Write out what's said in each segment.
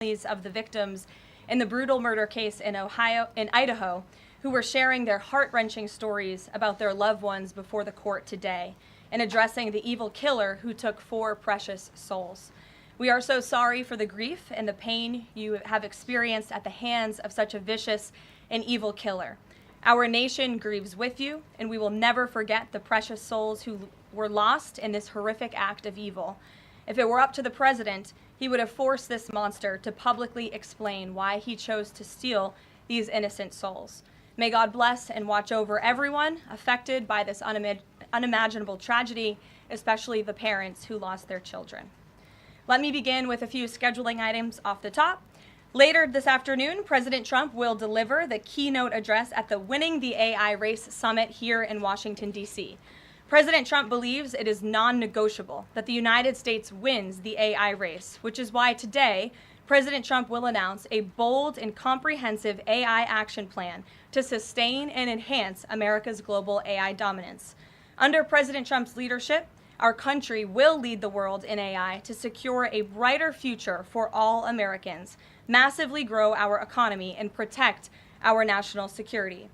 of the victims in the brutal murder case in Idaho, who were sharing their heart-wrenching stories about their loved ones before the court today and addressing the evil killer who took 4 precious souls. We are so sorry for the grief and the pain you have experienced at the hands of such a vicious and evil killer. Our nation grieves with you, and we will never forget the precious souls who were lost in this horrific act of evil. If it were up to the president, he would have forced this monster to publicly explain why he chose to steal these innocent souls. May God bless and watch over everyone affected by this unimaginable tragedy, especially the parents who lost their children. Let me begin with a few scheduling items off the top. Later this afternoon, President Trump will deliver the keynote address at the Winning the AI Race Summit here in Washington, D.C. President Trump believes it is non-negotiable that the United States wins the AI race, which is why today, President Trump will announce a bold and comprehensive AI action plan to sustain and enhance America's global AI dominance. Under President Trump's leadership, our country will lead the world in AI to secure a brighter future for all Americans, massively grow our economy, and protect our national security.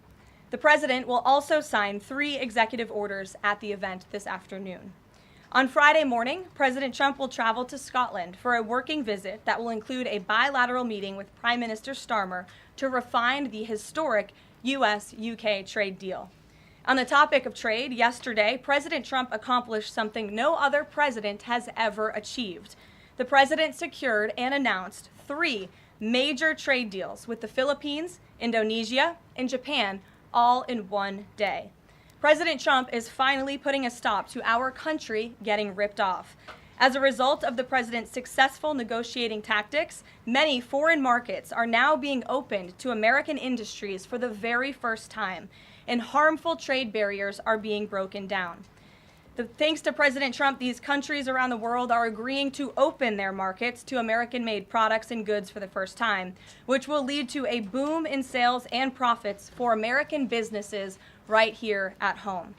The president will also sign 3 executive orders at the event this afternoon. On Friday morning, President Trump will travel to Scotland for a working visit that will include a bilateral meeting with Prime Minister Starmer to refine the historic U.S.-UK trade deal. On the topic of trade, yesterday, President Trump accomplished something no other president has ever achieved. The president secured and announced 3 major trade deals with the Philippines, Indonesia, and Japan, all in one day. President Trump is finally putting a stop to our country getting ripped off. As a result of the president's successful negotiating tactics, many foreign markets are now being opened to American industries for the very first time, and harmful trade barriers are being broken down. Thanks to President Trump, these countries around the world are agreeing to open their markets to American-made products and goods for the first time, which will lead to a boom in sales and profits for American businesses right here at home.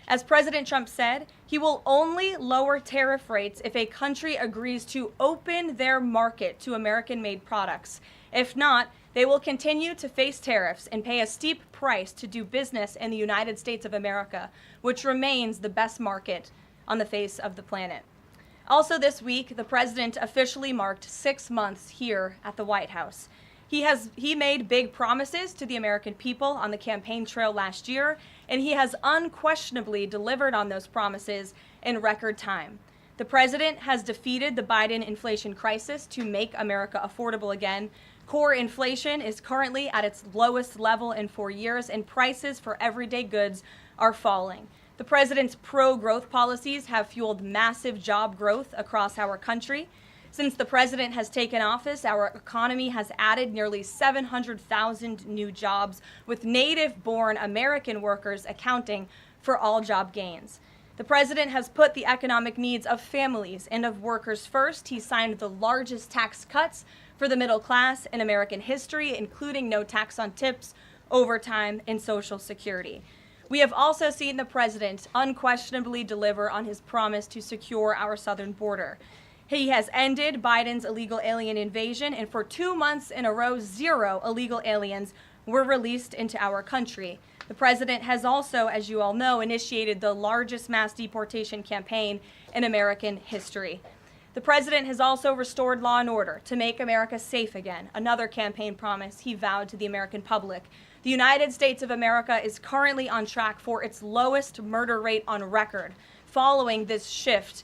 As President Trump said, he will only lower tariff rates if a country agrees to open their market to American-made products. If not, they will continue to face tariffs and pay a steep price to do business in the United States of America, which remains the best market on the face of the planet. Also this week, the president officially marked 6 months here at the White House. He made big promises to the American people on the campaign trail last year, and he has unquestionably delivered on those promises in record time. The president has defeated the Biden inflation crisis to make America affordable again. Core inflation is currently at its lowest level in 4 years, and prices for everyday goods are falling. The president's pro-growth policies have fueled massive job growth across our country. Since the president has taken office, our economy has added nearly 700,000 new jobs, with native-born American workers accounting for all job gains. The president has put the economic needs of families and of workers first. He signed the largest tax cuts for the middle class in American history, including no tax on tips, overtime, and Social Security. We have also seen the president unquestionably deliver on his promise to secure our southern border. He has ended Biden's illegal alien invasion, and for 2 months in a row, 0 illegal aliens were released into our country. The president has also, as you all know, initiated the largest mass deportation campaign in American history. The president has also restored law and order to make America safe again, another campaign promise he vowed to the American public. The United States of America is currently on track for its lowest murder rate on record, following this shift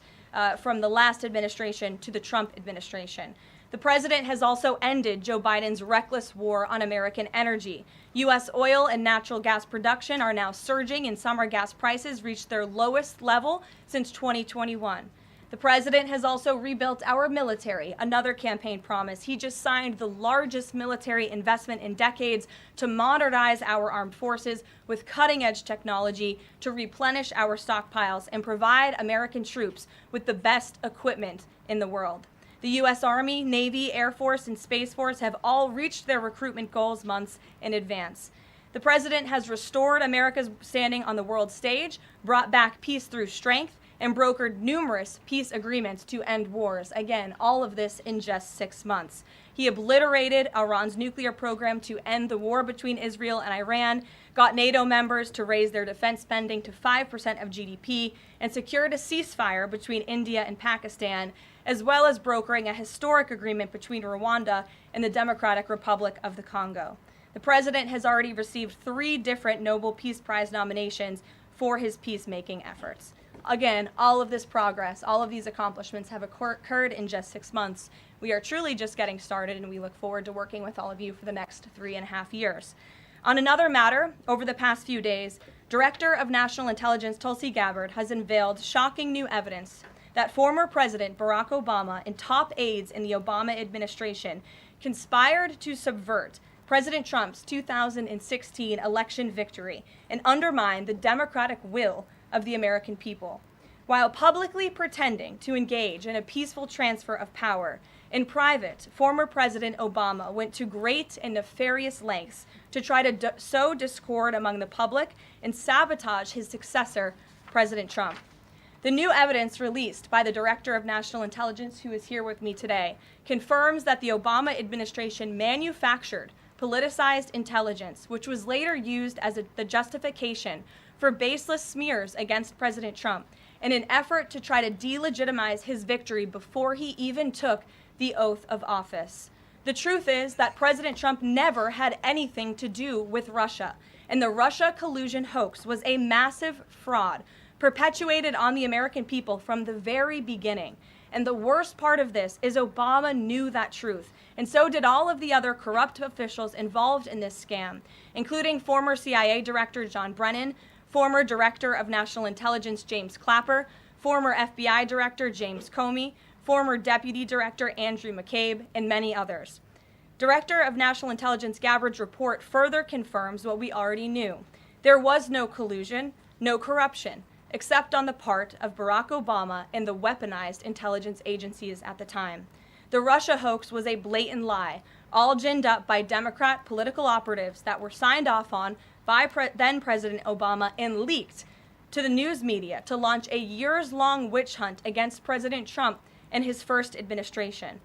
from the last administration to the Trump administration. The president has also ended Joe Biden's reckless war on American energy. U.S. oil and natural gas production are now surging, and summer gas prices reached their lowest level since 2021. The president has also rebuilt our military, another campaign promise. He just signed the largest military investment in decades to modernize our armed forces with cutting-edge technology to replenish our stockpiles and provide American troops with the best equipment in the world. The U.S. Army, Navy, Air Force, and Space Force have all reached their recruitment goals months in advance. The president has restored America's standing on the world stage, brought back peace through strength, and brokered numerous peace agreements to end wars. Again, all of this in just 6 months. He obliterated Iran's nuclear program to end the war between Israel and Iran, got NATO members to raise their defense spending to 5% of GDP, and secured a ceasefire between India and Pakistan, as well as brokering a historic agreement between Rwanda and the Democratic Republic of the Congo. The president has already received 3 different Nobel Peace Prize nominations for his peacemaking efforts. Again, all of this progress, all of these accomplishments have occurred in just 6 months. We are truly just getting started, and we look forward to working with all of you for the next 3.5 years. On another matter, over the past few days, Director of National Intelligence Tulsi Gabbard has unveiled shocking new evidence that former President Barack Obama and top aides in the Obama administration conspired to subvert President Trump's 2016 election victory and undermine the democratic will of the American people. While publicly pretending to engage in a peaceful transfer of power, in private, former President Obama went to great and nefarious lengths to try to sow discord among the public and sabotage his successor, President Trump. The new evidence released by the Director of National Intelligence, who is here with me today, confirms that the Obama administration manufactured politicized intelligence, which was later used as the justification for baseless smears against President Trump in an effort to try to delegitimize his victory before he even took the oath of office. The truth is that President Trump never had anything to do with Russia, and the Russia collusion hoax was a massive fraud perpetuated on the American people from the very beginning. And the worst part of this is Obama knew that truth, and so did all of the other corrupt officials involved in this scam, including former CIA Director John Brennan, former Director of National Intelligence James Clapper, former FBI Director James Comey, former Deputy Director Andrew McCabe, and many others. Director of National Intelligence Gabbard's report further confirms what we already knew. There was no collusion, no corruption, except on the part of Barack Obama and the weaponized intelligence agencies at the time. The Russia hoax was a blatant lie, all ginned up by Democrat political operatives that were signed off on by then President Obama and leaked to the news media to launch a years-long witch hunt against President Trump and his first administration.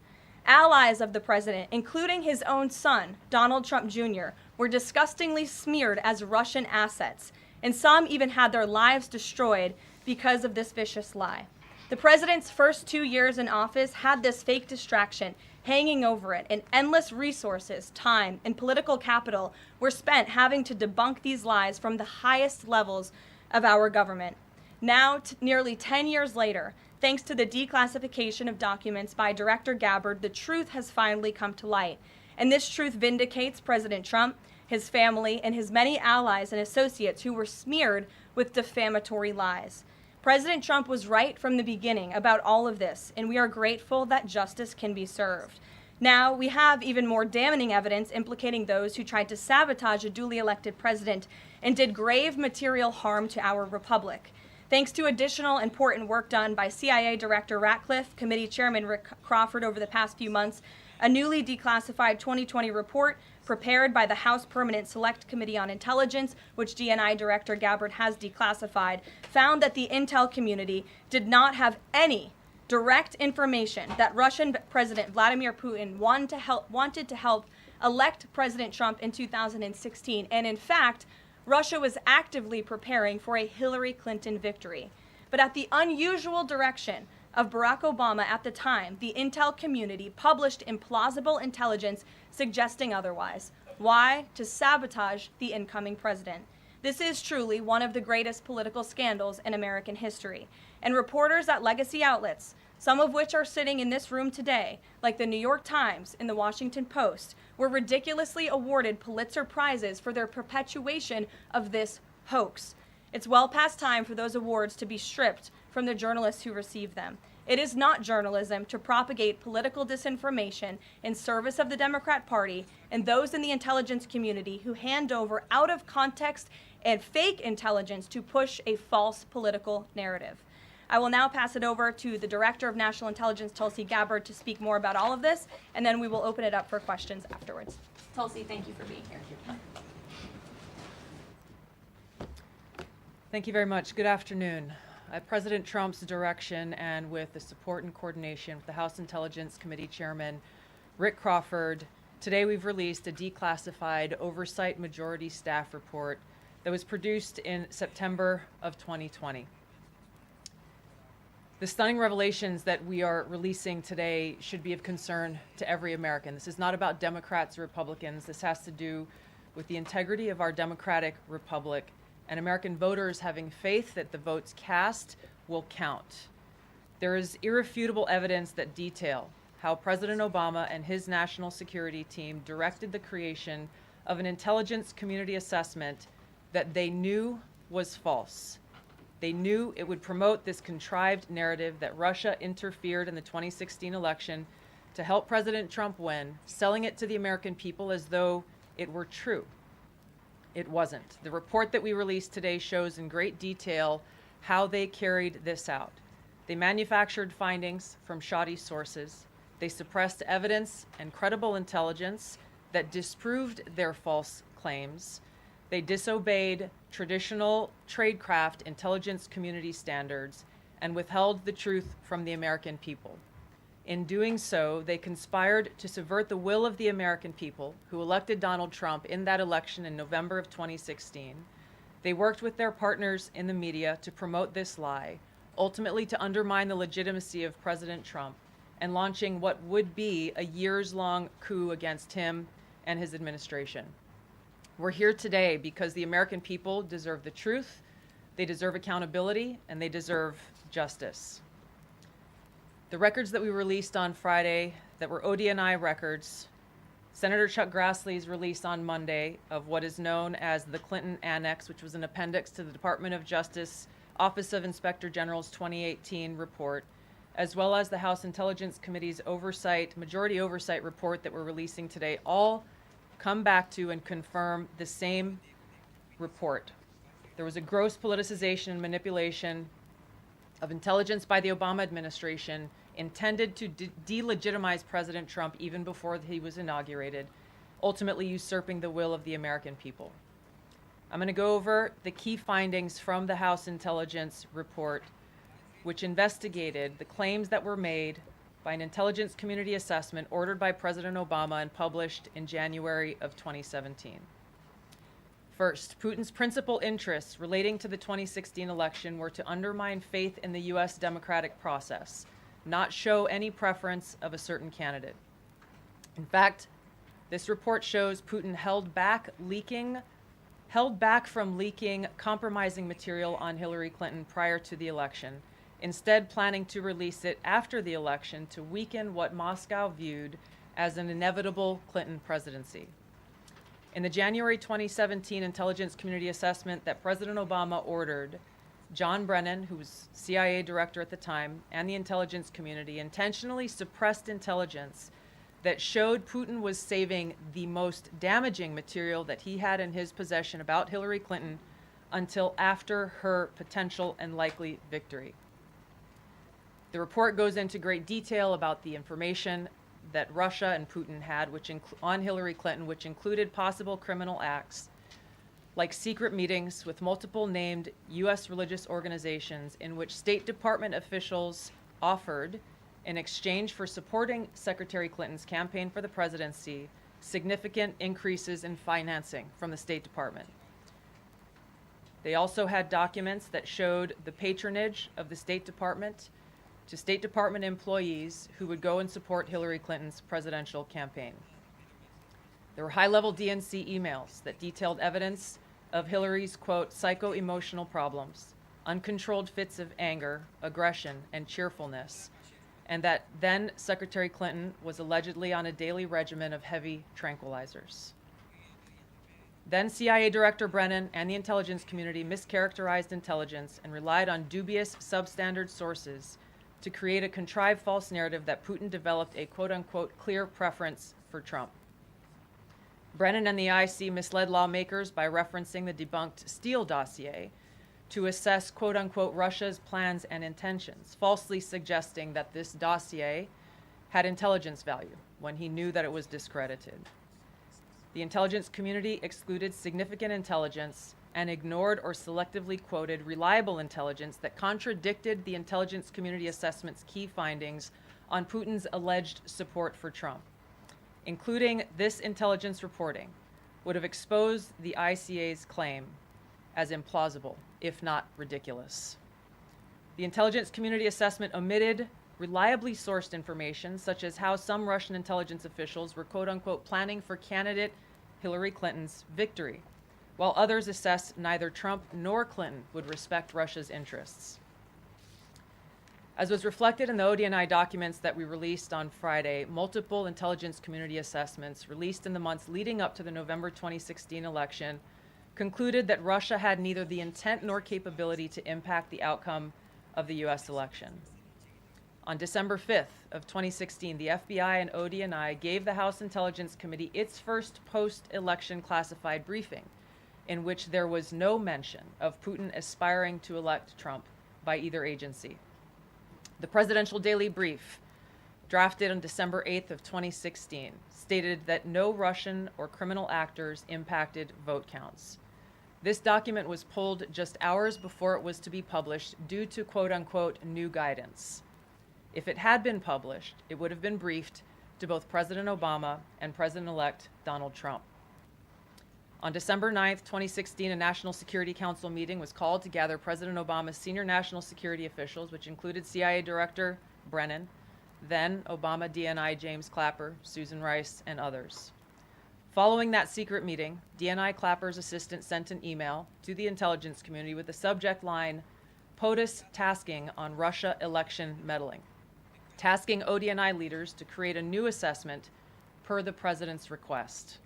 Allies of the president, including his own son, Donald Trump Jr., were disgustingly smeared as Russian assets, and some even had their lives destroyed because of this vicious lie. The president's first 2 years in office had this fake distraction hanging over it, and endless resources, time, and political capital were spent having to debunk these lies from the highest levels of our government. Now, nearly 10 years later, thanks to the declassification of documents by Director Gabbard, the truth has finally come to light. And this truth vindicates President Trump, his family, and his many allies and associates who were smeared with defamatory lies. President Trump was right from the beginning about all of this, and we are grateful that justice can be served. Now, we have even more damning evidence implicating those who tried to sabotage a duly elected president and did grave material harm to our republic. Thanks to additional important work done by CIA Director Ratcliffe, Committee Chairman Rick Crawford over the past few months, a newly declassified 2020 report prepared by the House Permanent Select Committee on Intelligence, which DNI Director Gabbard has declassified, found that the intel community did not have any direct information that Russian President Vladimir Putin wanted to help elect President Trump in 2016. And in fact, Russia was actively preparing for a Hillary Clinton victory. But at the unusual direction of Barack Obama at the time, the intel community published implausible intelligence suggesting otherwise. Why? To sabotage the incoming president. This is truly one of the greatest political scandals in American history. And reporters at legacy outlets, some of which are sitting in this room today, like the New York Times and the Washington Post, were ridiculously awarded Pulitzer Prizes for their perpetuation of this hoax. It's well past time for those awards to be stripped from the journalists who receive them. It is not journalism to propagate political disinformation in service of the Democrat Party and those in the intelligence community who hand over out of context and fake intelligence to push a false political narrative. I will now pass it over to the Director of National Intelligence, Tulsi Gabbard, to speak more about all of this, and then we will open it up for questions afterwards. Tulsi, thank you for being here. Thank you very much. Good afternoon. at President Trump's direction and with the support and coordination with the House Intelligence Committee Chairman Rick Crawford, today we've released a declassified Oversight Majority Staff report that was produced in September of 2020. The stunning revelations that we are releasing today should be of concern to every American. This is not about Democrats or Republicans. This has to do with the integrity of our democratic republic and American voters having faith that the votes cast will count. There is irrefutable evidence that detail how President Obama and his national security team directed the creation of an intelligence community assessment that they knew was false. They knew it would promote this contrived narrative that Russia interfered in the 2016 election to help President Trump win, selling it to the American people as though it were true. It wasn't. The report that we released today shows in great detail how they carried this out. They manufactured findings from shoddy sources. They suppressed evidence and credible intelligence that disproved their false claims. They disobeyed traditional tradecraft intelligence community standards and withheld the truth from the American people. In doing so, they conspired to subvert the will of the American people who elected Donald Trump in that election in November of 2016. They worked with their partners in the media to promote this lie, ultimately to undermine the legitimacy of President Trump and launching what would be a years-long coup against him and his administration. We're here today because the American people deserve the truth, they deserve accountability, and they deserve justice. The records that we released on Friday that were ODNI records, Senator Chuck Grassley's release on Monday of what is known as the Clinton Annex, which was an appendix to the Department of Justice Office of Inspector General's 2018 report, as well as the House Intelligence Committee's majority oversight report that we're releasing today, all come back to and confirm the same report. There was a gross politicization and manipulation of intelligence by the Obama administration intended to delegitimize President Trump even before he was inaugurated, ultimately usurping the will of the American people. I'm going to go over the key findings from the House Intelligence report, which investigated the claims that were made by an intelligence community assessment ordered by President Obama and published in January of 2017. First, Putin's principal interests relating to the 2016 election were to undermine faith in the U.S. democratic process, not show any preference of a certain candidate. In fact, this report shows Putin held back from leaking compromising material on Hillary Clinton prior to the election, instead planning to release it after the election to weaken what Moscow viewed as an inevitable Clinton presidency. In the January 2017 intelligence community assessment that President Obama ordered, John Brennan, who was CIA director at the time, and the intelligence community intentionally suppressed intelligence that showed Putin was saving the most damaging material that he had in his possession about Hillary Clinton until after her potential and likely victory. The report goes into great detail about the information that Russia and Putin had on Hillary Clinton, which included possible criminal acts like secret meetings with multiple named U.S. religious organizations in which State Department officials offered, in exchange for supporting Secretary Clinton's campaign for the presidency, significant increases in financing from the State Department. They also had documents that showed the patronage of the State Department to State Department employees who would go and support Hillary Clinton's presidential campaign. There were high-level DNC emails that detailed evidence of Hillary's, quote, psycho-emotional problems, uncontrolled fits of anger, aggression, and cheerfulness, and that then Secretary Clinton was allegedly on a daily regimen of heavy tranquilizers. Then CIA Director Brennan and the intelligence community mischaracterized intelligence and relied on dubious substandard sources to create a contrived false narrative that Putin developed a quote-unquote clear preference for Trump. Brennan and the IC misled lawmakers by referencing the debunked Steele dossier to assess quote-unquote Russia's plans and intentions, falsely suggesting that this dossier had intelligence value when he knew that it was discredited. The intelligence community excluded significant intelligence and ignored or selectively quoted reliable intelligence that contradicted the intelligence community assessment's key findings on Putin's alleged support for Trump. Including this intelligence reporting would have exposed the ICA's claim as implausible, if not ridiculous. The intelligence community assessment omitted reliably sourced information, such as how some Russian intelligence officials were quote-unquote planning for candidate Hillary Clinton's victory, while others assessed neither Trump nor Clinton would respect Russia's interests. As was reflected in the ODNI documents that we released on Friday, multiple intelligence community assessments released in the months leading up to the November 2016 election concluded that Russia had neither the intent nor capability to impact the outcome of the U.S. election. On December 5th of 2016, the FBI and ODNI gave the House Intelligence Committee its first post-election classified briefing, in which there was no mention of Putin aspiring to elect Trump by either agency. The Presidential Daily Brief, drafted on December 8th of 2016, stated that no Russian or criminal actors impacted vote counts. This document was pulled just hours before it was to be published due to quote-unquote new guidance. If it had been published, it would have been briefed to both President Obama and President-elect Donald Trump. On December 9th, 2016, a National Security Council meeting was called to gather President Obama's senior national security officials, which included CIA Director Brennan, then Obama DNI James Clapper, Susan Rice, and others. Following that secret meeting, DNI Clapper's assistant sent an email to the intelligence community with the subject line, POTUS tasking on Russia election meddling, tasking ODNI leaders to create a new assessment per the president's request.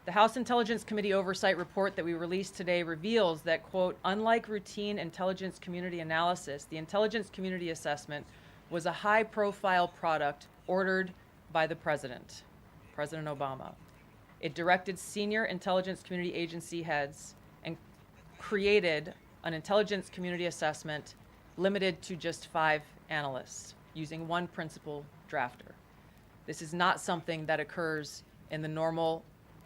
The House Intelligence Committee Oversight Report that we released today reveals that, quote, unlike routine intelligence community analysis, the intelligence community assessment was a high-profile product ordered by the president, President Obama. It directed senior intelligence community agency heads and created an intelligence community assessment limited to just 5 analysts, using one principal drafter. This is not something that occurs in the normal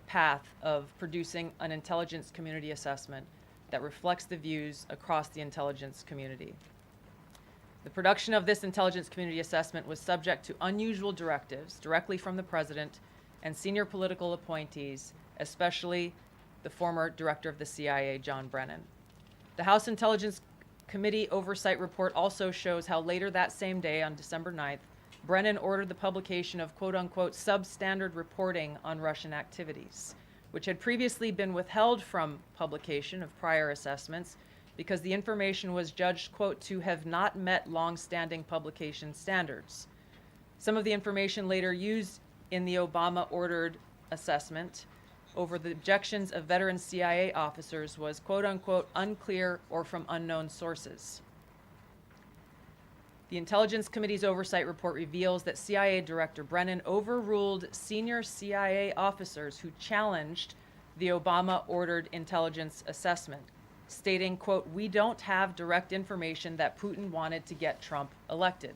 path of producing an intelligence community assessment that reflects the views across the intelligence community. The production of this intelligence community assessment was subject to unusual directives directly from the president and senior political appointees, especially the former director of the CIA, John Brennan. The House Intelligence Committee Oversight Report also shows how later that same day, on December 9th, Brennan ordered the publication of quote-unquote substandard reporting on Russian activities, which had previously been withheld from publication of prior assessments because the information was judged, quote, to have not met long-standing publication standards. Some of the information later used in the Obama-ordered assessment over the objections of veteran CIA officers was, quote-unquote, unclear or from unknown sources. The Intelligence Committee's Oversight Report reveals that CIA Director Brennan overruled senior CIA officers who challenged the Obama-ordered intelligence assessment, stating, quote, we don't have direct information that Putin wanted to get Trump elected.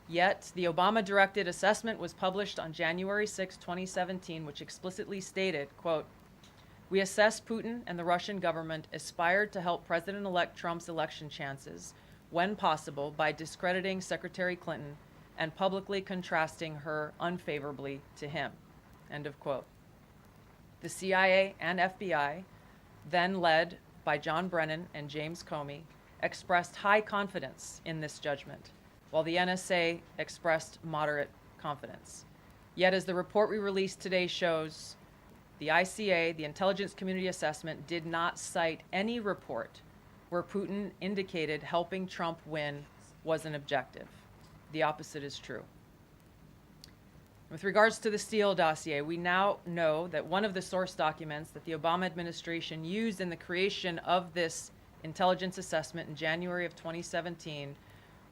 Yet, the Obama-directed assessment was published on January 6, 2017, which explicitly stated, quote, we assess Putin and the Russian government aspired to help President-elect Trump's election chances when possible by discrediting Secretary Clinton and publicly contrasting her unfavorably to him, end of quote. The CIA and FBI, then led by John Brennan and James Comey, expressed high confidence in this judgment, while the NSA expressed moderate confidence. Yet, as the report we released today shows, the ICA, the Intelligence Community Assessment, did not cite any report where Putin indicated helping Trump win was an objective. The opposite is true. With regards to the Steele dossier, we now know that one of the source documents that the Obama administration used in the creation of this intelligence assessment in January of 2017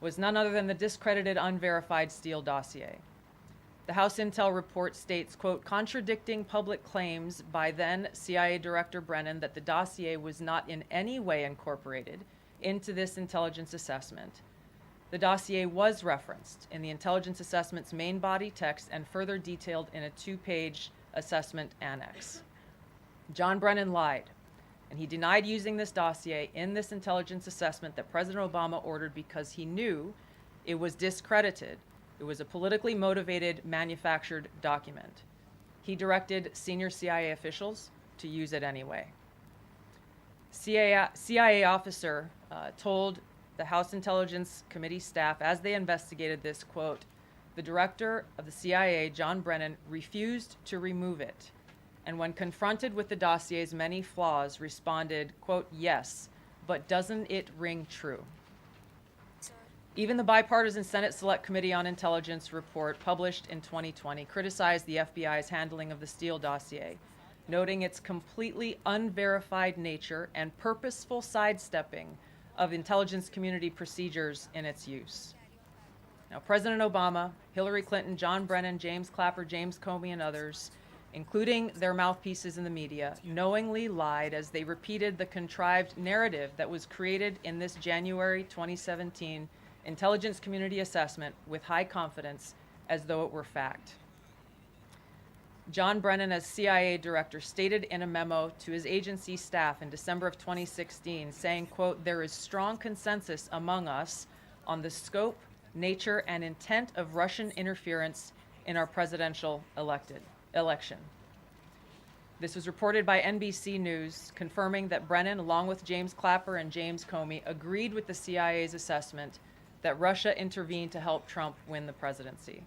was none other than the discredited, unverified Steele dossier. The House Intel report states, quote, contradicting public claims by then CIA Director Brennan that the dossier was not in any way incorporated into this intelligence assessment. The dossier was referenced in the intelligence assessment's main body text and further detailed in a 2-page assessment annex. John Brennan lied And he denied using this dossier in this intelligence assessment that President Obama ordered because he knew it was discredited. It was a politically motivated, manufactured document. He directed senior CIA officials to use it anyway. CIA officer told the House Intelligence Committee staff as they investigated this, quote, "The director of the CIA, John Brennan, refused to remove it, and when confronted with the dossier's many flaws, responded, quote, 'Yes, but doesn't it ring true?'" Even the bipartisan Senate Select Committee on Intelligence report published in 2020 criticized the FBI's handling of the Steele dossier, noting its completely unverified nature and purposeful sidestepping of intelligence community procedures in its use. Now, President Obama, Hillary Clinton, John Brennan, James Clapper, James Comey, and others, including their mouthpieces in the media, knowingly lied as they repeated the contrived narrative that was created in this January 2017 intelligence community assessment with high confidence as though it were fact. John Brennan, as CIA director, stated in a memo to his agency staff in December of 2016, saying, quote, "There is strong consensus among us on the scope, nature, and intent of Russian interference in our presidential election." This was reported by NBC News, confirming that Brennan, along with James Clapper and James Comey, agreed with the CIA's assessment that Russia intervened to help Trump win the presidency.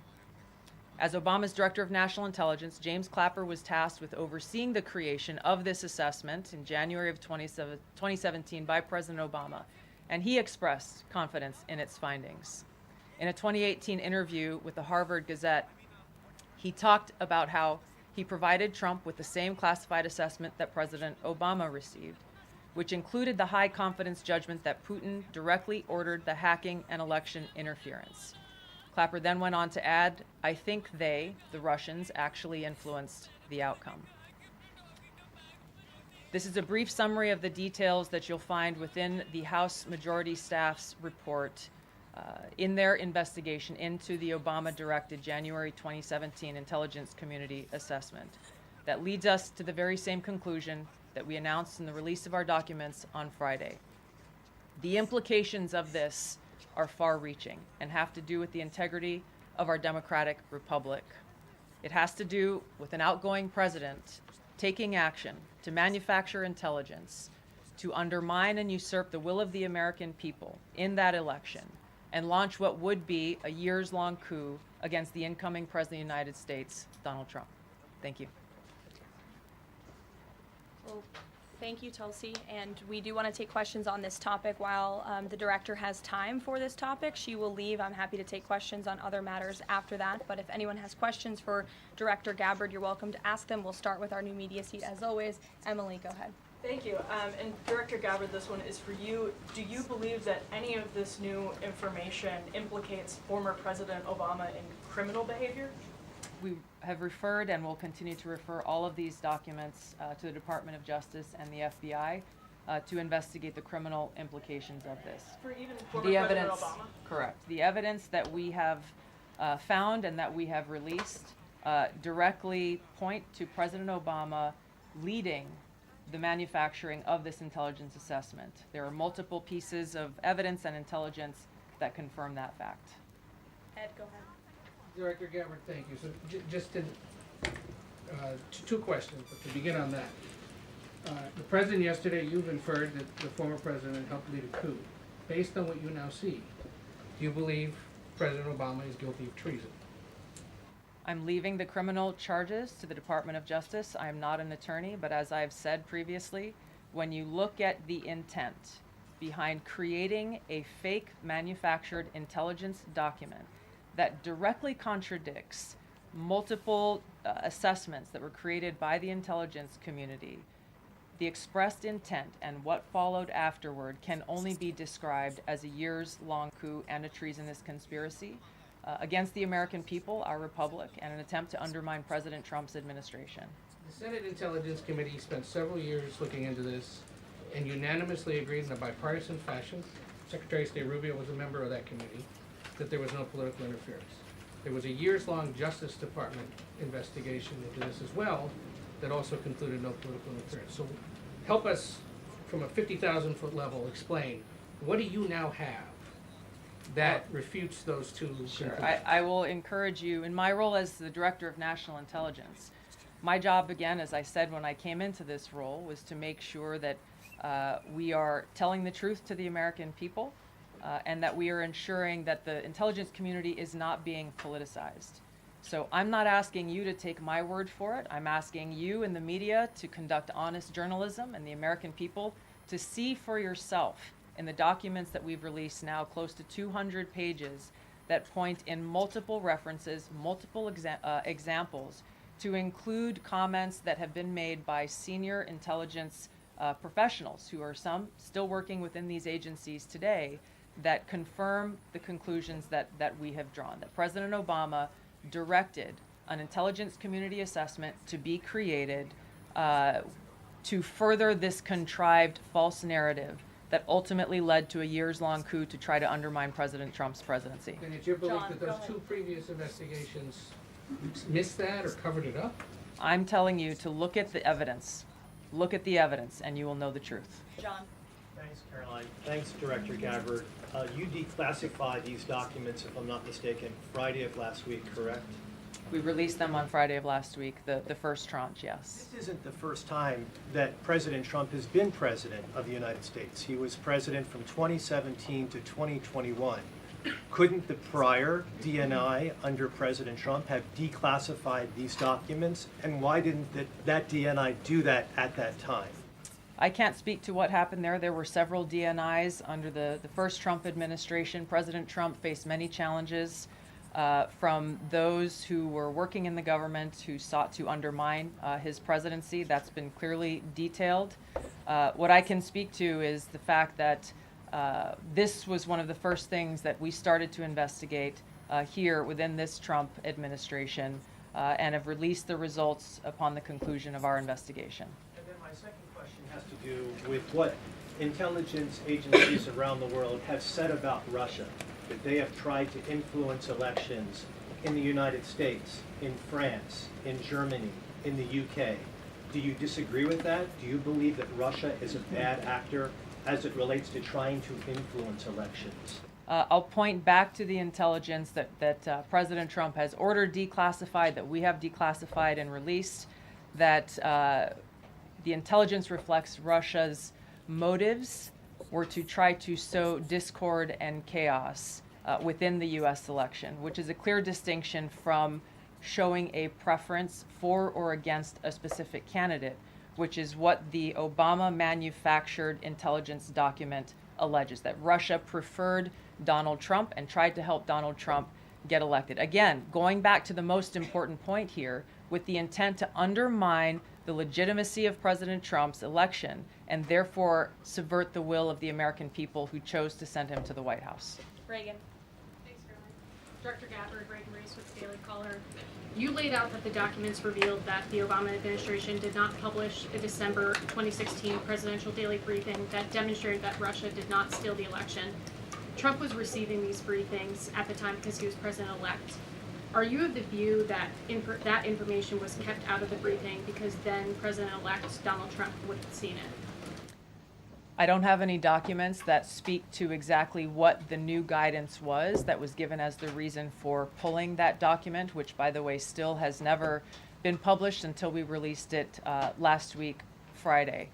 As Obama's Director of National Intelligence, James Clapper was tasked with overseeing the creation of this assessment in January of 2017 by President Obama, and he expressed confidence in its findings. In a 2018 interview with the Harvard Gazette, he talked about how he provided Trump with the same classified assessment that President Obama received, which included the high confidence judgment that Putin directly ordered the hacking and election interference. Clapper then went on to add, "I think they, the Russians, actually influenced the outcome." This is a brief summary of the details that you'll find within the House Majority Staff's report in their investigation into the Obama-directed January 2017 Intelligence Community Assessment that leads us to the very same conclusion that we announced in the release of our documents on Friday. The implications of this are far-reaching and have to do with the integrity of our democratic republic. It has to do with an outgoing president taking action to manufacture intelligence to undermine and usurp the will of the American people in that election and launch what would be a years-long coup against the incoming President of the United States, Donald Trump. Thank you. Well, thank you, Tulsi. And we do want to take questions on this topic while the director has time for this topic. She will leave. I'm happy to take questions on other matters after that. But if anyone has questions for Director Gabbard, you're welcome to ask them. We'll start with our new media seat as always. Emily, go ahead. Thank you. And Director Gabbard, this one is for you. Do you believe that any of this new information implicates former President Obama in criminal behavior? We have referred and will continue to refer all of these documents to the Department of Justice and the FBI to investigate the criminal implications of this. For even former The President evidence, Obama? correct. The evidence that we have found and that we have released directly point to President Obama leading the manufacturing of this intelligence assessment. There are multiple pieces of evidence and intelligence that confirm that fact. Ed, go ahead. Director Gabbard, thank you. So just to, two questions, but to begin on that. The President yesterday, you've inferred that the former President helped lead a coup. Based on what you now see, do you believe President Obama is guilty of treason? I'm leaving the criminal charges to the Department of Justice. I am not an attorney, but as I've said previously, when you look at the intent behind creating a fake manufactured intelligence document that directly contradicts multiple assessments that were created by the intelligence community, the expressed intent and what followed afterward can only be described as a years-long coup and a treasonous conspiracy against the American people, our republic, and an attempt to undermine President Trump's administration. The Senate Intelligence Committee spent several years looking into this and unanimously agreed in a bipartisan fashion, Secretary of State Rubio was a member of that committee, that there was no political interference. There was a years-long Justice Department investigation into this as well that also concluded no political interference. So help us from a 50,000-foot level, explain, what do you now have that refutes those two Sure. conclusions? I will encourage you, in my role as the Director of National Intelligence, my job, again, as I said when I came into this role, was to make sure that we are telling the truth to the American people and that we are ensuring that the intelligence community is not being politicized. So I'm not asking you to take my word for it. I'm asking you in the media to conduct honest journalism and the American people to see for yourself in the documents that we've released now, close to 200 pages, that point in multiple references, multiple examples, to include comments that have been made by senior intelligence professionals, who are some still working within these agencies today, that confirm the conclusions that we have drawn, that President Obama directed an intelligence community assessment to be created to further this contrived false narrative that ultimately led to a years-long coup to try to undermine President Trump's presidency. And it's your belief John, that go those ahead. two previous investigations missed that or covered it up? I'm telling you to look at the evidence. Look at the evidence, and you will know the truth. John. Thanks, Caroline. Thanks, Director Gabbard. You declassified these documents, if I'm not mistaken, Friday of last week, correct? We released them on Friday of last week, the first tranche, yes. This isn't the first time that President Trump has been president of the United States. He was president from 2017 to 2021. Couldn't the prior DNI under President Trump have declassified these documents? And why didn't that DNI do that at that time? I can't speak to what happened there. There were several DNIs under the first Trump administration. President Trump faced many challenges from those who were working in the government who sought to undermine his presidency. That's been clearly detailed. What I can speak to is the fact that this was one of the first things that we started to investigate here within this Trump administration and have released the results upon the conclusion of our investigation. And then my second question has to do with what intelligence agencies around the world have said about Russia, that they have tried to influence elections in the United States, in France, in Germany, in the UK. Do you disagree with that? Do you believe that Russia is a bad actor as it relates to trying to influence elections? I'll point back to the intelligence that President Trump has ordered declassified, that we have declassified and released, that the intelligence reflects Russia's motives were to try to sow discord and chaos within the U.S. election, which is a clear distinction from showing a preference for or against a specific candidate, which is what the Obama manufactured intelligence document alleges, that Russia preferred Donald Trump and tried to help Donald Trump get elected. Again, going back to the most important point here, with the intent to undermine the legitimacy of President Trump's election and therefore subvert the will of the American people who chose to send him to the White House. Reagan. Thanks, Caroline. Director Gabbard, Reagan Reese with the Daily Caller. You laid out that the documents revealed that the Obama administration did not publish a December 2016 presidential daily briefing that demonstrated that Russia did not steal the election. Trump was receiving these briefings at the time because he was president-elect. Are you of the view that that information was kept out of the briefing because then President-elect Donald Trump would have seen it? I don't have any documents that speak to exactly what the new guidance was that was given as the reason for pulling that document, which, by the way, still has never been published until we released it last week, Friday.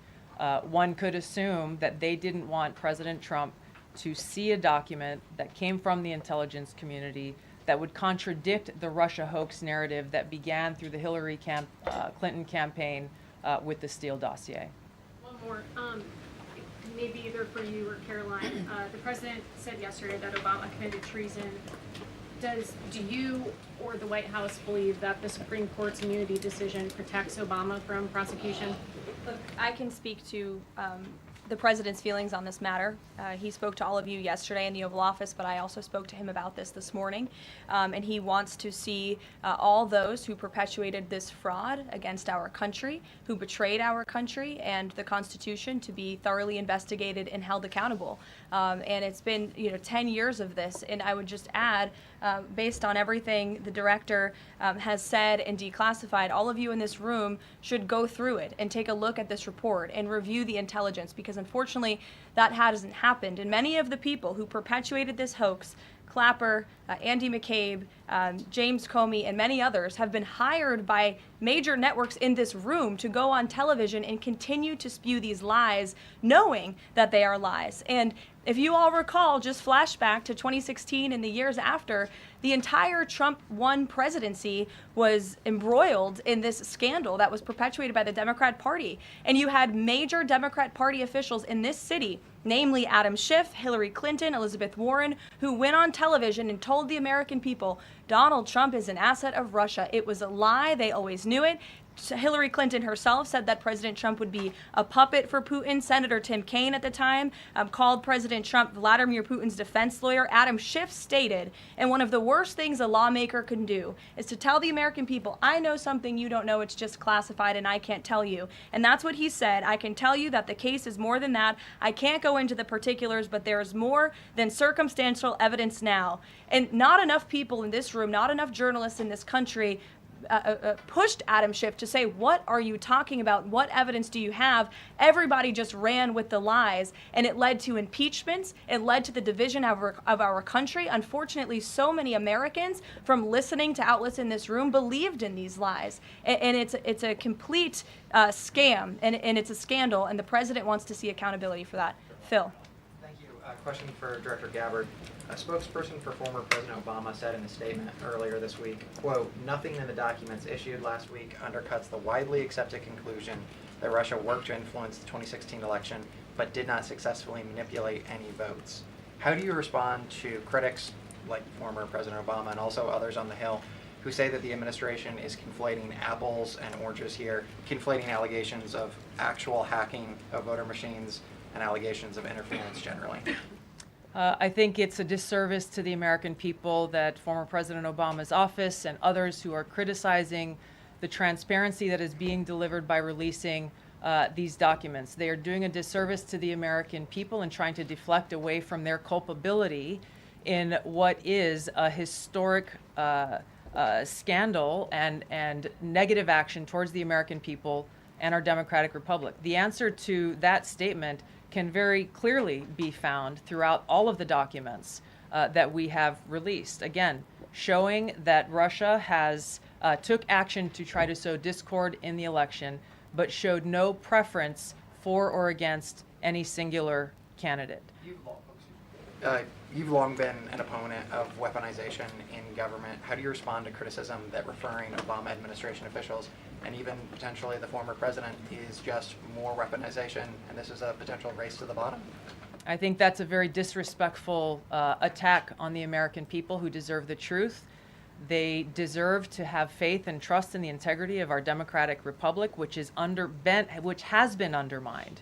One could assume that they didn't want President Trump to see a document that came from the intelligence community that would contradict the Russia hoax narrative that began through the Hillary Clinton campaign with the Steele dossier. One more. Maybe either for you or Caroline. The president said yesterday that Obama committed treason. Do you or the White House believe that the Supreme Court's immunity decision protects Obama from prosecution? Look, I can speak to the president's feelings on this matter. He spoke to all of you yesterday in the Oval Office, but I also spoke to him about this morning. And he wants to see all those who perpetuated this fraud against our country, who betrayed our country and the Constitution, to be thoroughly investigated and held accountable. And it's been 10 years of this. And I would just add based on everything the director has said and declassified, all of you in this room should go through it and take a look at this report and review the intelligence, because unfortunately that hasn't happened. And many of the people who perpetuated this hoax, Clapper, Andy McCabe, James Comey, and many others, have been hired by major networks in this room to go on television and continue to spew these lies, knowing that they are lies. And if you all recall, just flashback to 2016 and the years after, the entire Trump 1 presidency was embroiled in this scandal that was perpetuated by the Democrat Party. And you had major Democrat Party officials in this city, namely Adam Schiff, Hillary Clinton, Elizabeth Warren, who went on television and told the American people Donald Trump is an asset of Russia. It was a lie. They always knew it. Hillary Clinton herself said that President Trump would be a puppet for Putin. Senator Tim Kaine at the time called President Trump Vladimir Putin's defense lawyer. Adam Schiff stated, and one of the worst things a lawmaker can do is to tell the American people, I know something you don't know, it's just classified and I can't tell you. And that's what he said. I can tell you that the case is more than that. I can't go into the particulars, but there is more than circumstantial evidence now. And not enough people in this room, not enough journalists in this country pushed Adam Schiff to say, what are you talking about? What evidence do you have? Everybody just ran with the lies, and it led to impeachments. It led to the division of our country. Unfortunately, so many Americans, from listening to outlets in this room, believed in these lies. And it's a complete scam, and it's a scandal, and the president wants to see accountability for that. Phil. Thank you. Question for Director Gabbard. A spokesperson for former President Obama said in a statement earlier this week, quote, "Nothing in the documents issued last week undercuts the widely accepted conclusion that Russia worked to influence the 2016 election but did not successfully manipulate any votes." How do you respond to critics like former President Obama and also others on the Hill who say that the administration is conflating apples and oranges here, conflating allegations of actual hacking of voter machines and allegations of interference generally? I think it's a disservice to the American people that former President Obama's office and others who are criticizing the transparency that is being delivered by releasing these documents. They are doing a disservice to the American people and trying to deflect away from their culpability in what is a historic scandal and negative action towards the American people and our democratic republic. The answer to that statement can very clearly be found throughout all of the documents that we have released. Again, showing that Russia has took action to try to sow discord in the election, but showed no preference for or against any singular candidate. You've long been an opponent of weaponization in government. How do you respond to criticism that referring Obama administration officials and even potentially the former president is just more weaponization and this is a potential race to the bottom? I think that's a very disrespectful attack on the American people who deserve the truth. They deserve to have faith and trust in the integrity of our democratic republic, which has been undermined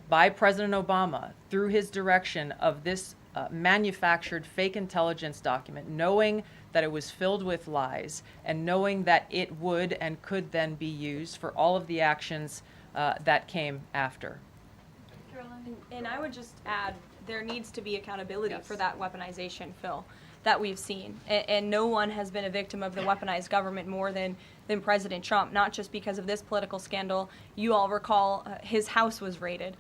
by President Obama through his direction of this manufactured fake intelligence document, knowing that it was filled with lies and knowing that it would and could then be used for all of the actions that came after. And I would just add, there needs to be accountability Yes. for that weaponization, Phil, that we've seen. And no one has been a victim of the weaponized government more than President Trump, not just because of this political scandal. You all recall his house was raided.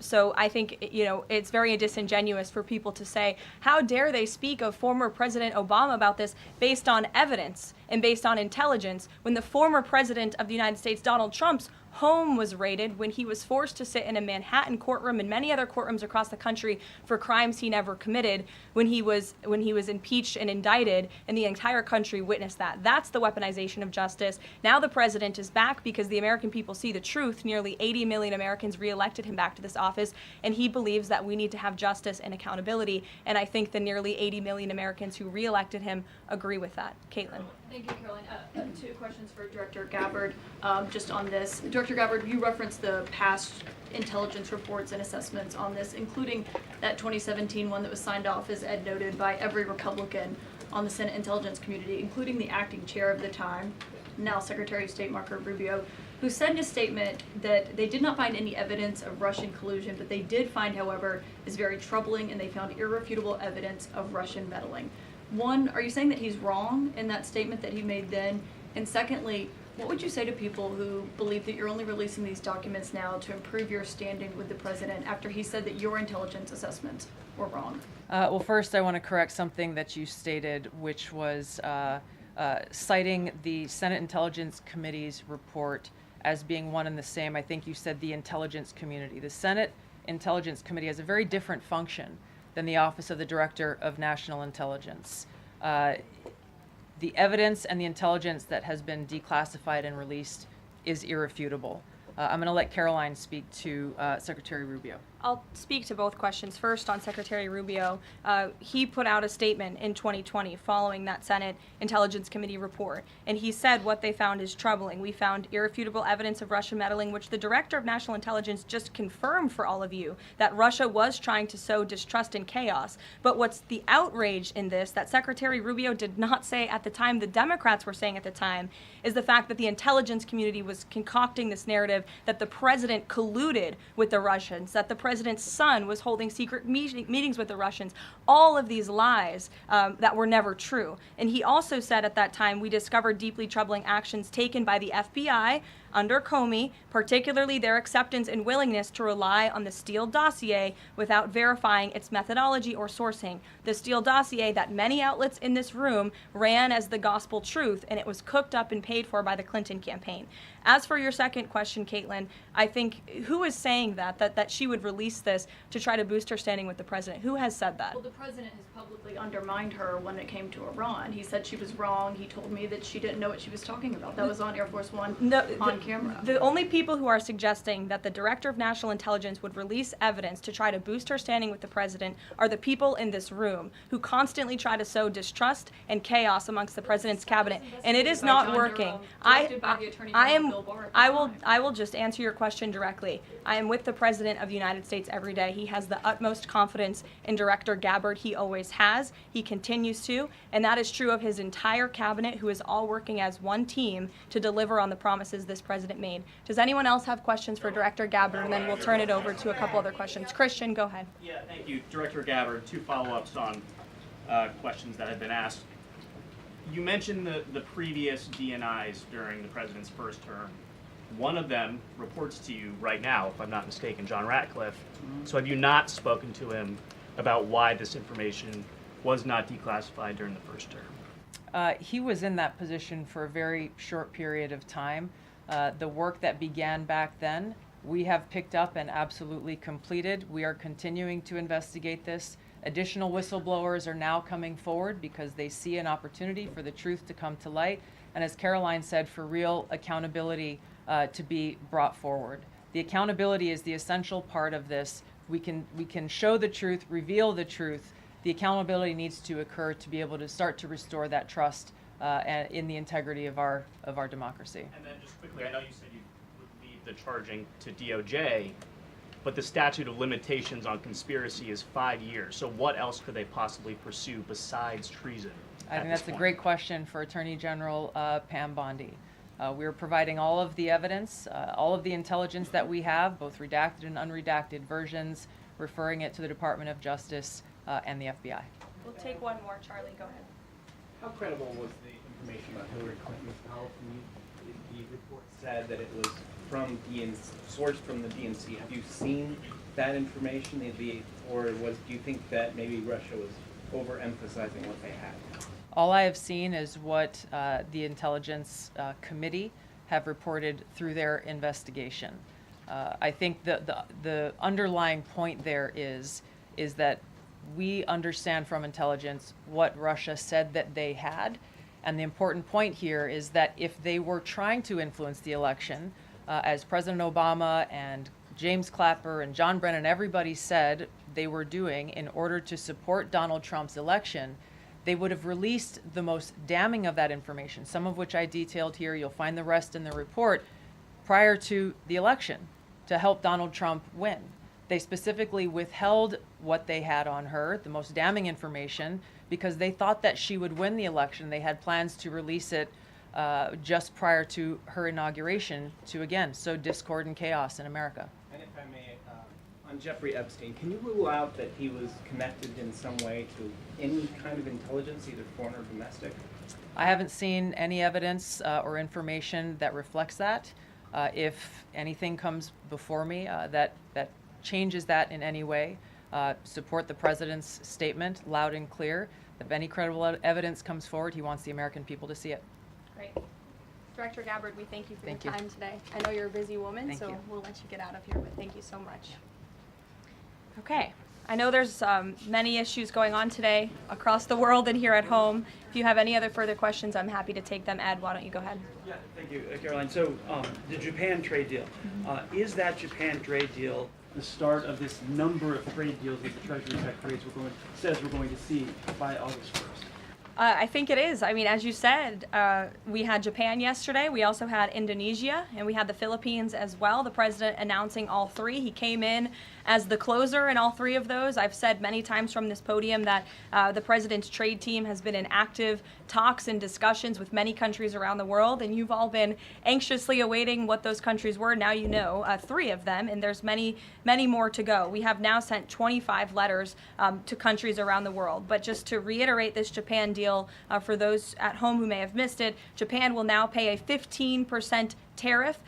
So I think, it's very disingenuous for people to say, how dare they speak of former President Obama about this based on evidence and based on intelligence, when the former president of the United States, Donald Trump's home was raided, when he was forced to sit in a Manhattan courtroom and many other courtrooms across the country for crimes he never committed, when he was impeached and indicted, and the entire country witnessed that. That's the weaponization of justice. Now the president is back because the American people see the truth. Nearly 80 million Americans reelected him back to this office, and he believes that we need to have justice and accountability. And I think the nearly 80 million Americans who reelected him agree with that. Caitlin. Thank you, Caroline. Two questions for Director Gabbard, just on this. Director Gabbard, you referenced the past intelligence reports and assessments on this, including that 2017 one that was signed off, as Ed noted, by every Republican on the Senate Intelligence Community, including the acting chair of the time, now Secretary of State Marco Rubio, who said in a statement that they did not find any evidence of Russian collusion, but they did find, however, is very troubling, and they found irrefutable evidence of Russian meddling. One, are you saying that he's wrong in that statement that he made then? And secondly, what would you say to people who believe that you're only releasing these documents now to improve your standing with the president after he said that your intelligence assessments were wrong? Well, first, I want to correct something that you stated, which was citing the Senate Intelligence Committee's report as being one and the same. I think you said the intelligence community. The Senate Intelligence Committee has a very different function than the Office of the Director of National Intelligence. The evidence and the intelligence that has been declassified and released is irrefutable. I'm going to let Karoline speak to Secretary Rubio. I'll speak to both questions. First, on Secretary Rubio, he put out a statement in 2020 following that Senate Intelligence Committee report, and he said what they found is troubling. We found irrefutable evidence of Russian meddling, which the Director of National Intelligence just confirmed for all of you, that Russia was trying to sow distrust and chaos. But what's the outrage in this that Secretary Rubio did not say at the time, the Democrats were saying at the time, is the fact that the intelligence community was concocting this narrative that the president colluded with the Russians, that the president's son was holding secret meetings with the Russians, all of these lies that were never true. And he also said at that time, we discovered deeply troubling actions taken by the FBI under Comey, particularly their acceptance and willingness to rely on the Steele dossier without verifying its methodology or sourcing. The Steele dossier that many outlets in this room ran as the gospel truth, and it was cooked up and paid for by the Clinton campaign. As for your second question, Caitlin, I think who is saying that she would release this to try to boost her standing with the president? Who has said that? Well, the president has publicly undermined her when it came to Iran. He said she was wrong. He told me that she didn't know what she was talking about. That was on Air Force One on camera. The only people who are suggesting that the Director of National Intelligence would release evidence to try to boost her standing with the president are the people in this room who constantly try to sow distrust and chaos amongst the president's cabinet, and it is not working. I will just answer your question directly. I am with the President of the United States every day. He has the utmost confidence in Director Gabbard. He always has. He continues to, and that is true of his entire cabinet, who is all working as one team to deliver on the promises this president made. Does anyone else have questions for Director Gabbard? And then we'll turn it over to a couple other questions. Christian, go ahead. Yeah, thank you, Director Gabbard. Two follow-ups on questions that have been asked. You mentioned the previous DNIs during the president's first term. One of them reports to you right now, if I'm not mistaken, John Ratcliffe. So have you not spoken to him about why this information was not declassified during the first term? He was in that position for a very short period of time. The work that began back then, we have picked up and absolutely completed. We are continuing to investigate this. Additional whistleblowers are now coming forward because they see an opportunity for the truth to come to light. And as Karoline said, for real accountability to be brought forward. The accountability is the essential part of this. We can show the truth, reveal the truth. The accountability needs to occur to be able to start to restore that trust in the integrity of our democracy. And then just quickly, I know you said you would leave the charging to DOJ, but the statute of limitations on conspiracy is 5 years. So what else could they possibly pursue besides treason? I think that's a great question for Attorney General Pam Bondi. We are providing all of the evidence, all of the intelligence that we have, both redacted and unredacted versions, referring it to the Department of Justice and the FBI. We'll take one more. Charlie, go ahead. How credible was the information about Hillary Clinton's health? The report said that it was from sourced from the DNC. Have you seen that information? Or do you think that maybe Russia was overemphasizing what they had? All I have seen is what the Intelligence Committee have reported through their investigation. I think the underlying point there is that we understand from intelligence what Russia said that they had. And the important point here is that if they were trying to influence the election, as President Obama and James Clapper and John Brennan, everybody said they were doing in order to support Donald Trump's election, they would have released the most damning of that information, some of which I detailed here. You'll find the rest in the report, prior to the election to help Donald Trump win. They specifically withheld what they had on her, the most damning information, because they thought that she would win the election. They had plans to release it just prior to her inauguration to, again, sow discord and chaos in America. And if I may, On Jeffrey Epstein, can you rule out that he was connected in some way to any kind of intelligence, either foreign or domestic? I haven't seen any evidence or information that reflects that. If anything comes before me that changes that in any way, support the president's statement loud and clear. If any credible evidence comes forward, he wants the American people to see it. Great. Director Gabbard, we thank you for Thank your you. time today. I know you're a busy woman, Thank so you. we'll let you get out of here, but thank you so much. Okay. I know there's many issues going on today across the world and here at home. If you have any other further questions, I'm happy to take them. Ed, why don't you go ahead? Yeah, thank you, Caroline. So the Japan trade deal, is that Japan trade deal the start of this number of trade deals that the Treasury Secretary says we're going to see by August 1st? I think it is. I mean, as you said, we had Japan yesterday. We also had Indonesia, and we had the Philippines as well. The president announcing all three. He came in as the closer in all three of those. I've said many times from this podium that the president's trade team has been in active talks and discussions with many countries around the world, and you've all been anxiously awaiting what those countries were. Now you know three of them, and there's many more to go. We have now sent 25 letters to countries around the world. But just to reiterate this Japan deal, for those at home who may have missed it, Japan will now pay a 15% tariff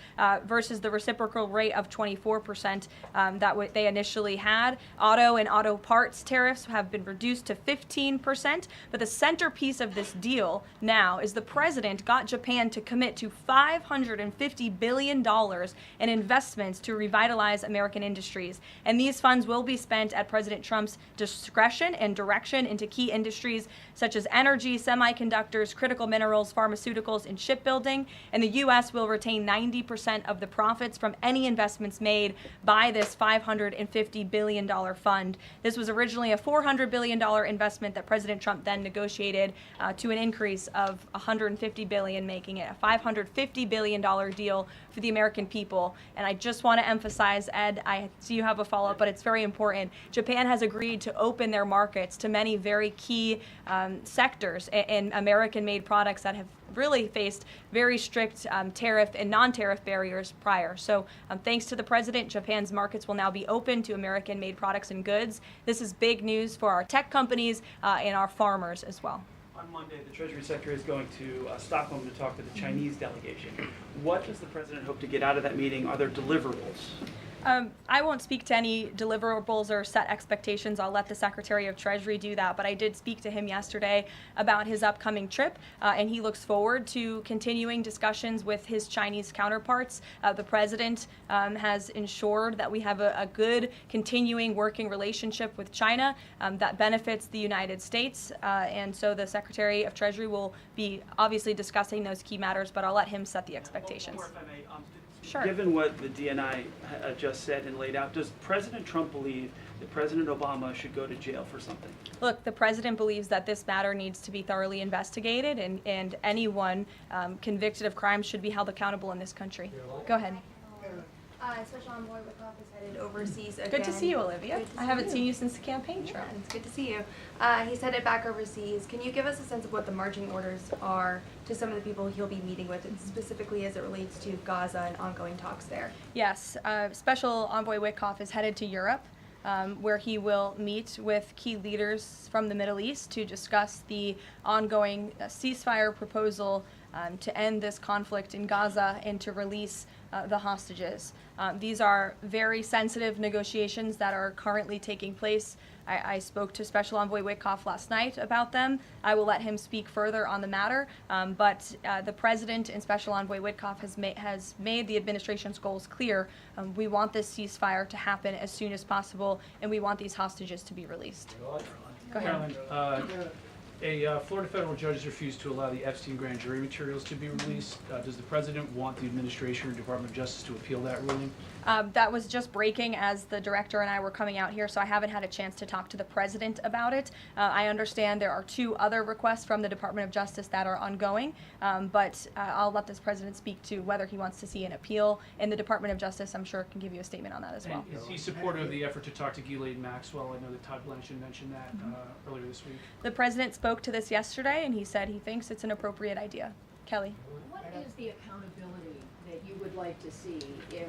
versus the reciprocal rate of 24% that they initially had. Auto and auto parts tariffs have been reduced to 15%, but the centerpiece of this deal now is the president got Japan to commit to $550 billion in investments to revitalize American industries. And these funds will be spent at President Trump's discretion and direction into key industries such as energy, semiconductors, critical minerals, pharmaceuticals, and shipbuilding. And the U.S. will retain 90% of the profits from any investments made by this $550 billion fund. This was originally a $400 billion investment that President Trump then negotiated to an increase of $150 billion, making it a $550 billion deal for the American people. And I just want to emphasize, Ed, I see you have a follow-up, but it's very important. Japan has agreed to open their markets to many very key sectors in American-made products that have really faced very strict tariff and non-tariff barriers prior. So thanks to the president, Japan's markets will now be open to American-made products and goods. This is big news for our tech companies and our farmers as well. On Monday, the Treasury Secretary is going to Stockholm to talk to the Chinese delegation. What does the president hope to get out of that meeting? Are there deliverables? I won't speak to any deliverables or set expectations. I'll let the Secretary of Treasury do that. But I did speak to him yesterday about his upcoming trip, and he looks forward to continuing discussions with his Chinese counterparts. The president has ensured that we have a good continuing working relationship with China that benefits the United States. And so the Secretary of Treasury will be obviously discussing those key matters, but I'll let him set the expectations. One more, if I may. Sure. Given what the DNI just said and laid out, does President Trump believe that President Obama should go to jail for something? Look, the president believes that this matter needs to be thoroughly investigated, and anyone convicted of crimes should be held accountable in this country. Go ahead. Special Envoy Wickoff is headed overseas again. Good to see you, Olivia. Good to I haven't see seen you since the campaign trail. Yeah, it's good to see you. He's headed back overseas. Can you give us a sense of what the marching orders are to some of the people he'll be meeting with, and specifically as it relates to Gaza and ongoing talks there? Yes, Special Envoy Wickoff is headed to Europe, where he will meet with key leaders from the Middle East to discuss the ongoing ceasefire proposal to end this conflict in Gaza and to release the hostages. These are very sensitive negotiations that are currently taking place. I spoke to Special Envoy Wickoff last night about them. I will let him speak further on the matter, but the President and Special Envoy Wickoff has made the administration's goals clear. We want this ceasefire to happen as soon as possible, and we want these hostages to be released. Go ahead. Caroline, a Florida federal judge has refused to allow the Epstein grand jury materials to be released. Does the president want the administration or Department of Justice to appeal that ruling? That was just breaking as the director and I were coming out here, so I haven't had a chance to talk to the president about it. I understand there are 2 other requests from the Department of Justice that are ongoing, but I'll let this president speak to whether he wants to see an appeal. And the Department of Justice, I'm sure, can give you a statement on that as well. And is he supportive of the effort to talk to Ghislaine Maxwell? I know that Todd Blanchard mentioned that earlier this week. The president spoke to this yesterday, and he said he thinks it's an appropriate idea. Kelly. What is the accountability that you would like like to see if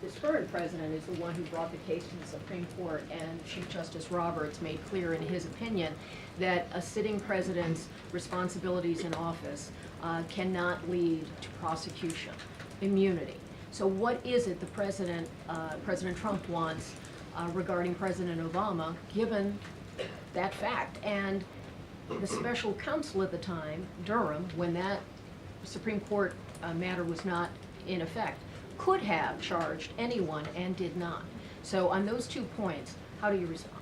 this current president is the one who brought the case to the Supreme Court, and Chief Justice Roberts made clear in his opinion that a sitting president's responsibilities in office cannot lead to prosecution, immunity. So what is it the President Trump wants regarding President Obama, given that fact? And the special counsel at the time, Durham, when that Supreme Court matter was not in effect, could have charged anyone and did not. So on those 2 points, how do you respond?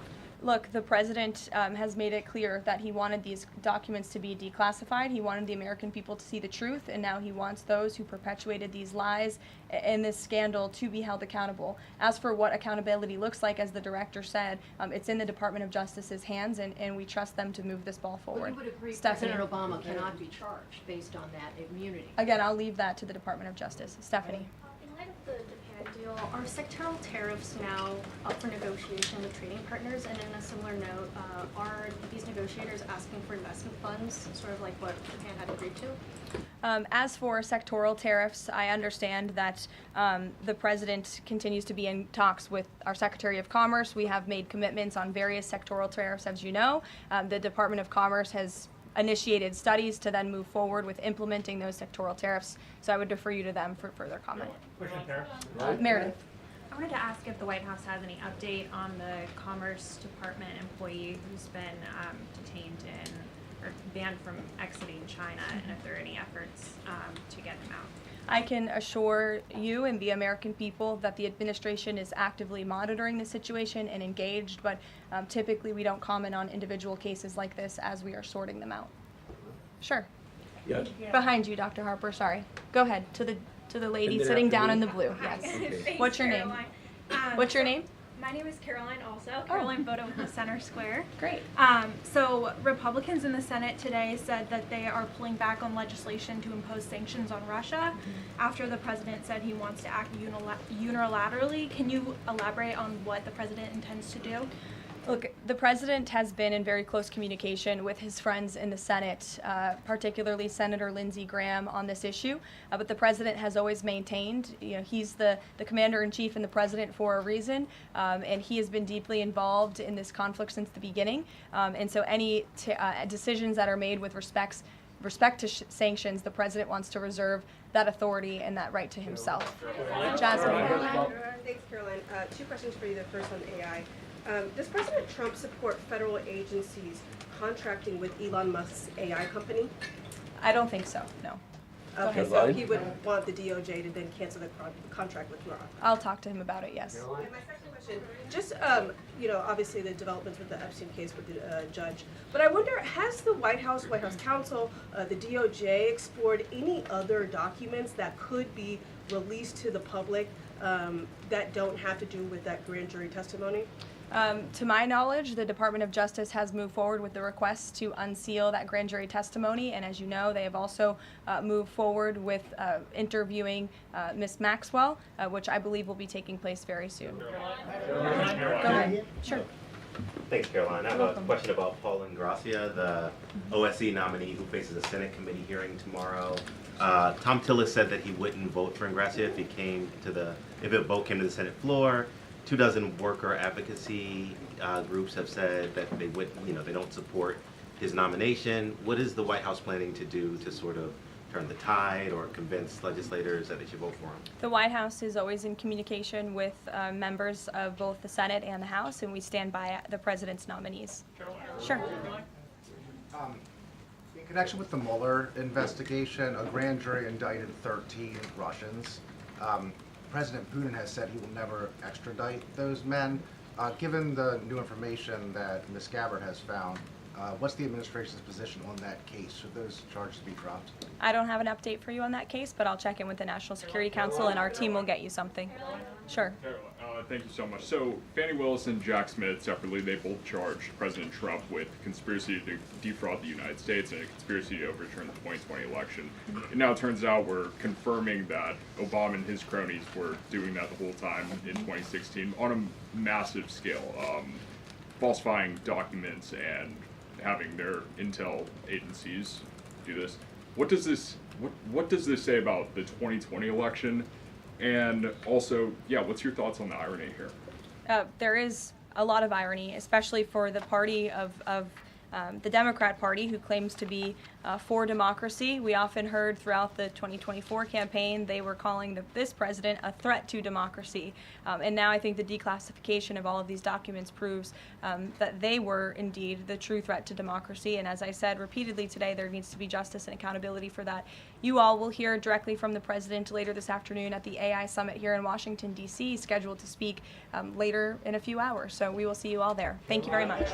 Look, the president has made it clear that he wanted these documents to be declassified. He wanted the American people to see the truth, and now he wants those who perpetuated these lies and this scandal to be held accountable. As for what accountability looks like, as the director said, it's in the Department of Justice's hands, and we trust them to move this ball forward. Well, you would agree Stephanie. President Obama cannot be charged based on that immunity. Again, I'll leave that to the Department of Justice. Stephanie. In light of the Japan deal, are sectoral tariffs now up for negotiation with trading partners? And in a similar note, are these negotiators asking for investment funds, sort of like what Japan had agreed to? As for sectoral tariffs, I understand that the president continues to be in talks with our Secretary of Commerce. We have made commitments on various sectoral tariffs, as you know. The Department of Commerce has initiated studies to then move forward with implementing those sectoral tariffs. So I would defer you to them for further comment. Meredith. I wanted to ask if the White House has any update on the Commerce Department employee who's been detained or banned from exiting China, and if there are any efforts to get him out. I can assure you and the American people that the administration is actively monitoring the situation and engaged, but typically we don't comment on individual cases like this as we are sorting them out. Sure. Yeah. Behind you, Dr. Harper, sorry. Go ahead, to the lady sitting down in the blue, yes. Okay. What's your name? What's your name? My name is Caroline also. Caroline Boda with the Center Square. Great. So Republicans in the Senate today said that they are pulling back on legislation to impose sanctions on Russia after the president said he wants to act unilaterally. Can you elaborate on what the president intends to do? Look, the president has been in very close communication with his friends in the Senate, particularly Senator Lindsey Graham, on this issue. But the president has always maintained, he's the commander-in-chief and the president for a reason, and he has been deeply involved in this conflict since the beginning. And so any decisions that are made with respect to sanctions, the president wants to reserve that authority and that right to himself. Jasmine. Thanks, Caroline. 2 questions for you. The first on AI. Does President Trump support federal agencies contracting with Elon Musk's AI company? I don't think so, no. Okay, so he would want the DOJ to then cancel the contract with Rock. I'll talk to him about it, yes. And my second question, just, obviously the developments with the Epstein case with the judge, but I wonder, has the White House counsel, the DOJ explored any other documents that could be released to the public that don't have to do with that grand jury testimony? To my knowledge, the Department of Justice has moved forward with the request to unseal that grand jury testimony, and as you know, they have also moved forward with interviewing Ms. Maxwell, which I believe will be taking place very soon. Go ahead. Sure. Thanks, Caroline. I have a question about Paul Ingracia, the OSC nominee who faces a Senate committee hearing tomorrow. Tom Tillis said that he wouldn't vote for Ingracia if a vote came to the Senate floor. 24 worker advocacy groups have said that they don't support his nomination. What is the White House planning to do to sort of turn the tide or convince legislators that they should vote for him? The White House is always in communication with members of both the Senate and the House, and we stand by the president's nominees. Sure. In connection with the Mueller investigation, a grand jury indicted 13 Russians. President Putin has said he will never extradite those men. Given the new information that Ms. Gabbard has found, what's the administration's position on that case? Should those charges be dropped? I don't have an update for you on that case, but I'll check in with the National Security Council and our team will get you something. Sure. Thank you so much. So Fannie Willis and Jack Smith separately, they both charged President Trump with conspiracy to defraud the United States and a conspiracy to overturn the 2020 election. And now it turns out we're confirming that Obama and his cronies were doing that the whole time in 2016 on a massive scale, falsifying documents and having their intel agencies do this. What does this say about the 2020 election? And also, yeah, what's your thoughts on the irony here? There is a lot of irony, especially for the party of the Democrat Party, who claims to be for democracy. We often heard throughout the 2024 campaign they were calling this president a threat to democracy. And now I think the declassification of all of these documents proves that they were indeed the true threat to democracy. And as I said repeatedly today, there needs to be justice and accountability for that. You all will hear directly from the president later this afternoon at the AI Summit here in Washington, D.C., scheduled to speak later in a few hours. So we will see you all there. Thank you very much.